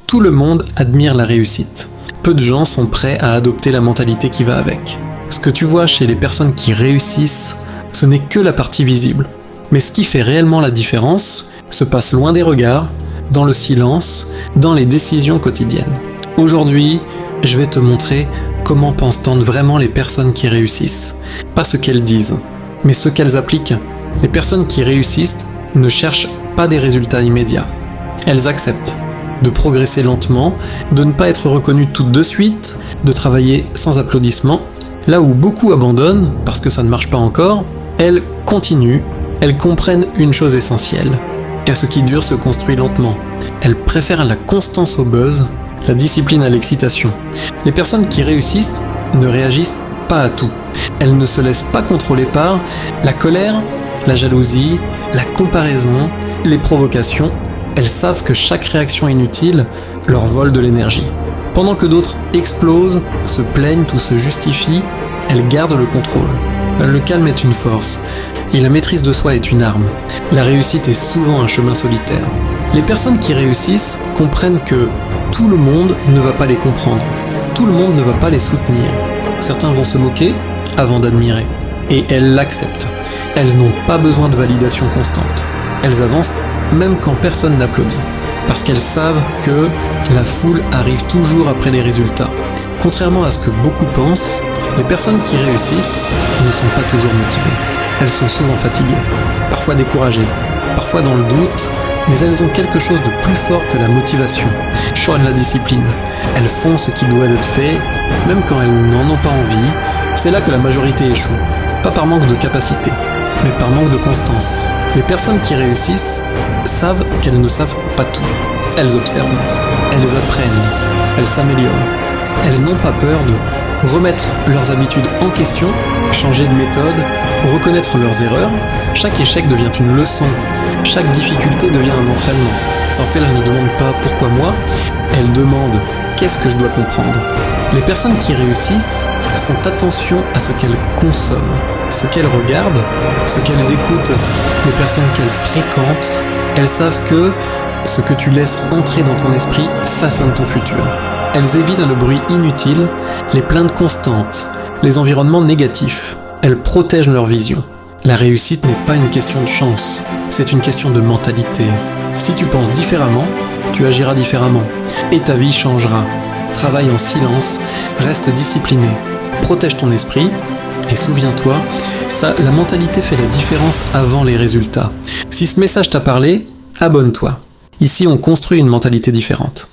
Tout le monde admire la réussite. Peu de gens sont prêts à adopter la mentalité qui va avec. Ce que tu vois chez les personnes qui réussissent, ce n'est que la partie visible. Mais ce qui fait réellement la différence se passe loin des regards, dans le silence, dans les décisions quotidiennes. Aujourd'hui, je vais te montrer comment pensent-elles vraiment les personnes qui réussissent. Pas ce qu'elles disent, mais ce qu'elles appliquent. Les personnes qui réussissent ne cherchent pas des résultats immédiats. Elles acceptent de progresser lentement, de ne pas être reconnues toutes de suite, de travailler sans applaudissements. Là où beaucoup abandonnent, parce que ça ne marche pas encore, elles continuent, elles comprennent une chose essentielle. Et ce qui dure se construit lentement. Elles préfèrent la constance au buzz, la discipline à l'excitation. Les personnes qui réussissent ne réagissent pas à tout. Elles ne se laissent pas contrôler par la colère, la jalousie, la comparaison, les provocations. Elles savent que chaque réaction inutile leur vole de l'énergie. Pendant que d'autres explosent, se plaignent ou se justifient, elles gardent le contrôle. Le calme est une force, et la maîtrise de soi est une arme. La réussite est souvent un chemin solitaire. Les personnes qui réussissent comprennent que tout le monde ne va pas les comprendre. Tout le monde ne va pas les soutenir. Certains vont se moquer avant d'admirer. Et elles l'acceptent. Elles n'ont pas besoin de validation constante. Elles avancent même quand personne n'applaudit. Parce qu'elles savent que la foule arrive toujours après les résultats. Contrairement à ce que beaucoup pensent, les personnes qui réussissent ne sont pas toujours motivées. Elles sont souvent fatiguées, parfois découragées, parfois dans le doute, mais elles ont quelque chose de plus fort que la motivation, choix de la discipline. Elles font ce qui doit être fait, même quand elles n'en ont pas envie. C'est là que la majorité échoue, pas par manque de capacité, mais par manque de constance. Les personnes qui réussissent savent qu'elles ne savent pas tout. Elles observent, elles apprennent, elles s'améliorent. Elles n'ont pas peur de remettre leurs habitudes en question, changer de méthode, reconnaître leurs erreurs. Chaque échec devient une leçon, chaque difficulté devient un entraînement. En fait, elles ne demandent pas « pourquoi moi ?», elles demandent « qu'est-ce que je dois comprendre ?» Les personnes qui réussissent font attention à ce qu'elles consomment, ce qu'elles regardent, ce qu'elles écoutent, les personnes qu'elles fréquentent. Elles savent que ce que tu laisses entrer dans ton esprit façonne ton futur. Elles évitent le bruit inutile, les plaintes constantes, les environnements négatifs. Elles protègent leur vision. La réussite n'est pas une question de chance, c'est une question de mentalité. Si tu penses différemment, tu agiras différemment, et ta vie changera. Travaille en silence, reste discipliné, protège ton esprit, et souviens-toi, la mentalité fait la différence avant les résultats. Si ce message t'a parlé, abonne-toi. Ici, on construit une mentalité différente.